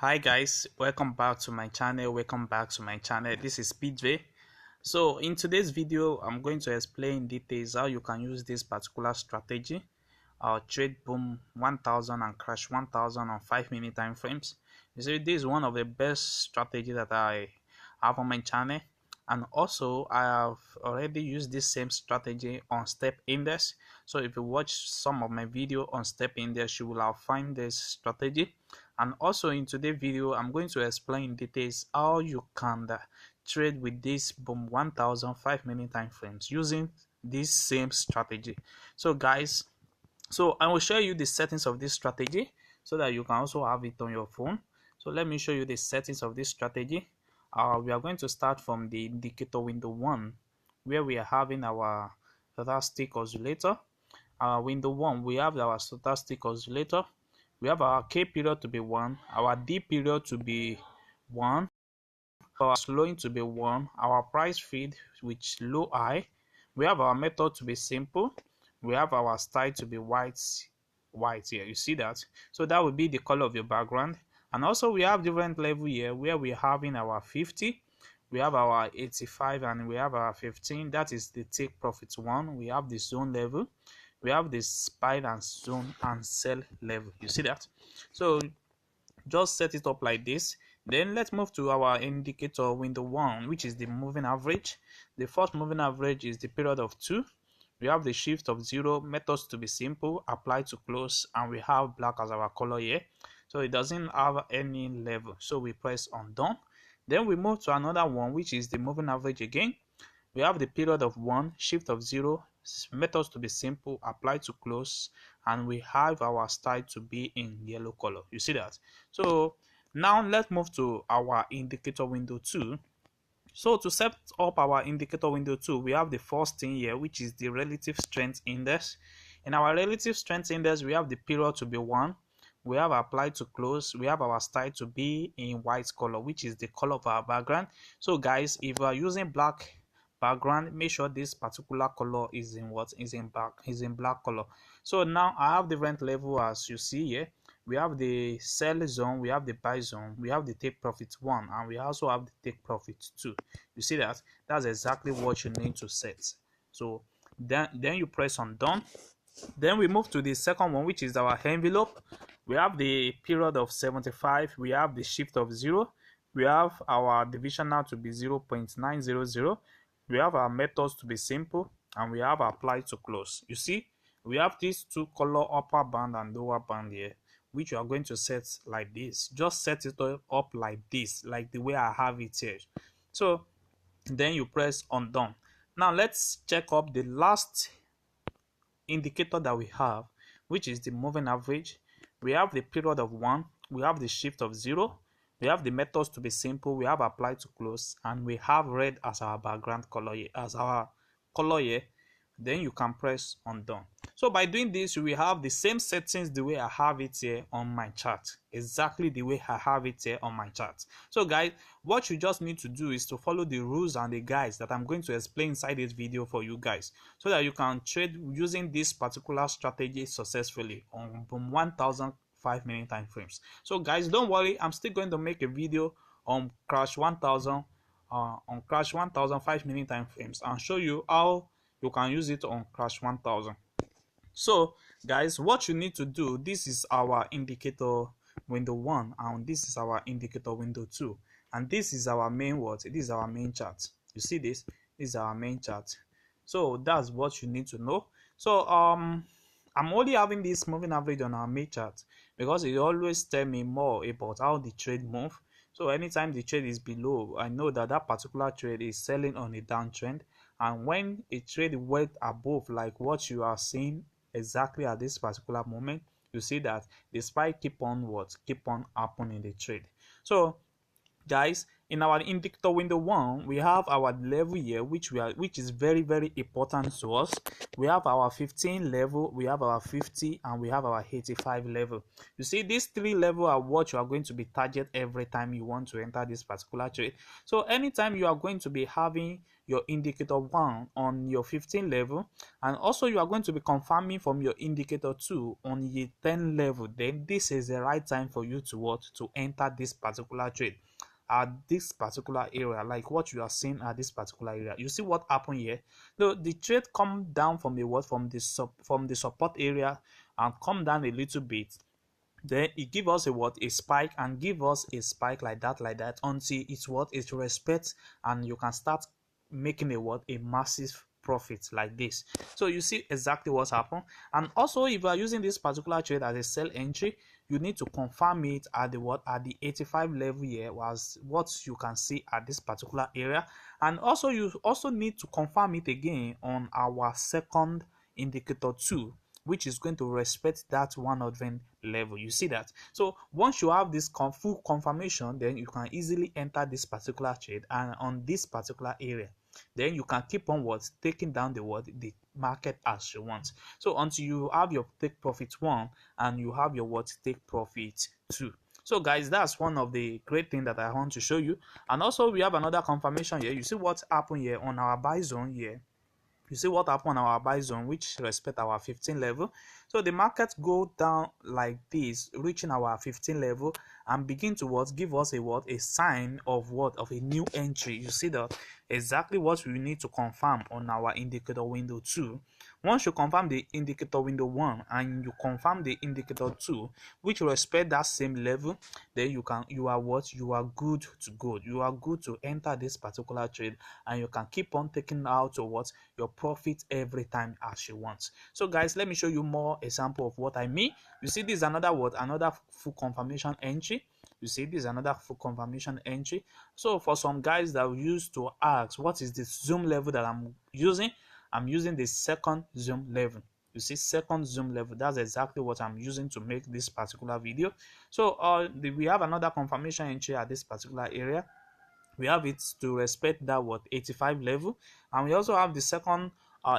Hi guys, welcome back to my channel. This is PJ. So in today's video I'm going to explain in details how you can use this particular strategy, trade boom 1000 and crash 1000 on 5-minute time frames. You see, this is one of the best strategy that I have on my channel, and also I have already used this same strategy on step index. So if you watch some of my video on step index, you will have find this strategy. And also in today's video I'm going to explain in details how you can trade with this boom 1000 5-minute time frames using this same strategy. So guys, I will show you the settings of this strategy so that you can also have it on your phone. So let me show you the settings of this strategy. We are going to start from the indicator window 1, where we are having our stochastic oscillator. Window 1, we have our stochastic oscillator. We have our K period to be 1, our D period to be 1, our slowing to be 1, our price feed which low high. We have our method to be simple. We have our style to be white here. You see that? So that will be the color of your background. And also we have different level here where we're having our 50, we have our 85, and we have our 15. That is the take profit one. We have the zone level, we have the buy and zone and sell level. You see that? So just set it up like this. Then let's move to our indicator window 1, which is the moving average. The first moving average is the period of 2. We have the shift of 0, methods to be simple, apply to close, and we have black as our color here. So it doesn't have any level, so we press on done. Then we move to another one, which is the moving average again. We have the period of 1, shift of 0, methods to be simple, apply to close, and we have our style to be in yellow color. You see that? So now let's move to our indicator window 2. So to set up our indicator window 2, we have the first thing here, which is the relative strength index. In our relative strength index, we have the period to be 1, we have apply to close, we have our style to be in white color, which is the color of our background. So guys, if you are using black background, make sure this particular color is in black color. So now I have different level, as you see here. We have the sell zone, we have the buy zone, we have the take profit 1, and we also have the take profit 2. You see that? That's exactly what you need to set. So then you press on done. Then we move to the second one, which is our envelope. We have the period of 75, we have the shift of 0, we have our divisional to be 0.900, we have our methods to be simple, and we have apply to close. You see, we have these two color, upper band and lower band here, which you are going to set like this. Just set it up like this, like the way I have it here. So then you press on done. Now let's check up the last indicator that we have, which is the moving average. We have the period of 1, we have the shift of 0, we have the methods to be simple, we have apply to close, and we have red as our background color here, Then you can press on done. So by doing this, we have the same settings the way I have it here on my chart, exactly the way I have it here on my chart. So guys, what you just need to do is to follow the rules and the guides that I'm going to explain inside this video for you guys, so that you can trade using this particular strategy successfully on 1000 5-minute time frames. So guys, don't worry, I'm still going to make a video on crash 1000 5-minute time frames and show you how you can use it on crash 1000. So guys, what you need to do, this is our indicator window 1, and this is our indicator window 2, and this is our main this is our main chart. You see this is our main chart. So that's what you need to know. So I'm only having this moving average on our main chart because it always tell me more about how the trade move. So anytime the trade is below, I know that that particular trade is selling on a downtrend, and when a trade went above, like what you are seeing exactly at this particular moment, you see that the spike keep on happening in the trade. So guys, in our indicator window 1, we have our level here, which is very very important to us. We have our 15 level, we have our 50, and we have our 85 level. You see, these three levels are what you are going to be target every time you want to enter this particular trade. So anytime you are going to be having your indicator 1 on your 15 level, and also you are going to be confirming from your indicator 2 on your 10 level, then this is the right time for you to enter this particular trade at this particular area, like what you are seeing at this particular area. You see what happened here? The trade come down from the support area and come down a little bit. Then it give us a spike, and give us a spike like that until it respects, and you can start making a massive profit like this. So you see exactly what's happened. And also, if you are using this particular trade as a sell entry, you need to confirm it at the 85 level here, was what you can see at this particular area. And also you also need to confirm it again on our second indicator 2, which is going to respect that 100 level. You see that? So once you have this full confirmation, then you can easily enter this particular trade and on this particular area. Then you can keep on taking down the market as you want. So until you have your take profit 1 and you have your take profit 2. So guys, that's one of the great things that I want to show you. And also we have another confirmation here. You see what happened here on our buy zone here. You see what happened on our buy zone, which respect our 15 level. So the market go down like this, reaching our 15 level, and begin to give us a sign of a new entry. You see that exactly what we need to confirm on our indicator window 2. Once you confirm the indicator window 1 and you confirm the indicator 2, which respect that same level, then you are good to go. You are good to enter this particular trade, and you can keep on taking out your profit every time as you want. So guys, let me show you more example of what I mean. You see, this is another full confirmation entry. You see, this is another full confirmation entry. So for some guys that used to ask what is the zoom level that I'm using the second zoom level. You see, second zoom level, that's exactly what I'm using to make this particular video. So we have another confirmation entry at this particular area. We have it to respect that 85 level, and we also have the second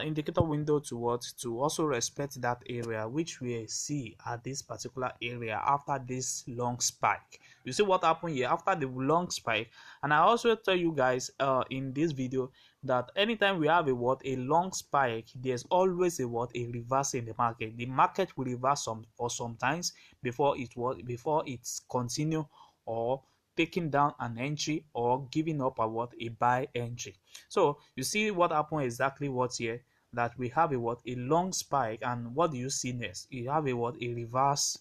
indicator window to also respect that area, which we see at this particular area after this long spike. You see what happened here after the long spike. And I also tell you guys in this video that anytime we have a long spike, there's always a reverse in the market. The market will reverse for sometimes before it's continue or taking down an entry or giving up a buy entry. So you see what happened exactly here, that we have a long spike, and what do you see next? You have a reverse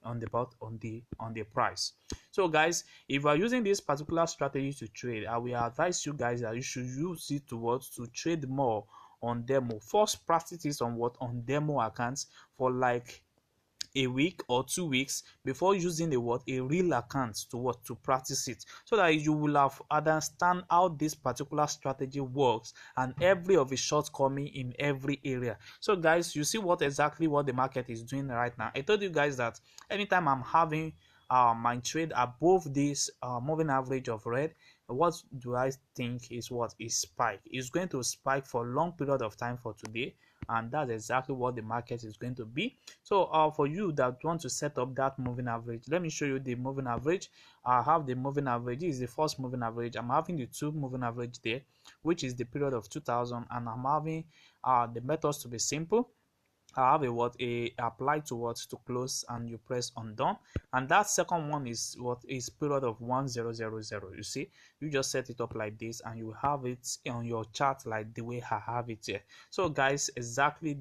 on the price. So guys, if you are using this particular strategy to trade, I will advise you guys that you should use it to trade more on demo. First practice it on demo accounts for like a week or 2 weeks before using a real account to practice it, so that you will have understand how this particular strategy works and every of its shortcoming in every area. So guys, you see exactly what the market is doing right now. I told you guys that anytime I'm having my trade above this moving average of red, what do I think is spike? It's going to spike for a long period of time for today, and that's exactly what the market is going to be. So for you that want to set up that moving average, let me show you the moving average. I have the moving average. This is the first moving average. I'm having the two moving average there, which is the period of 2000, and I'm having the methods to be simple. I have a apply to close, and you press undone, and that second one is period of 1000. You see, you just set it up like this, and you have it on your chart like the way I have it here. So guys, exactly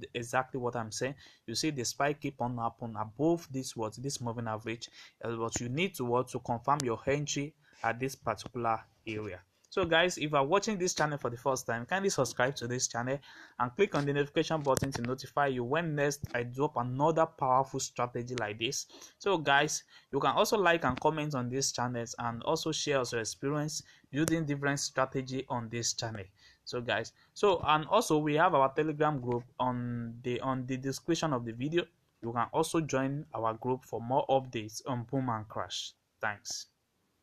what I'm saying. You see the spike keep on happen above this moving average, but you need to confirm your entry at this particular area. So guys, if you are watching this channel for the first time, kindly subscribe to this channel and click on the notification button to notify you when next I drop another powerful strategy like this. So guys, you can also like and comment on these channels, and also share your experience using different strategy on this channel. So guys, and also we have our Telegram group on the description of the video. You can also join our group for more updates on boom and crash. Thanks.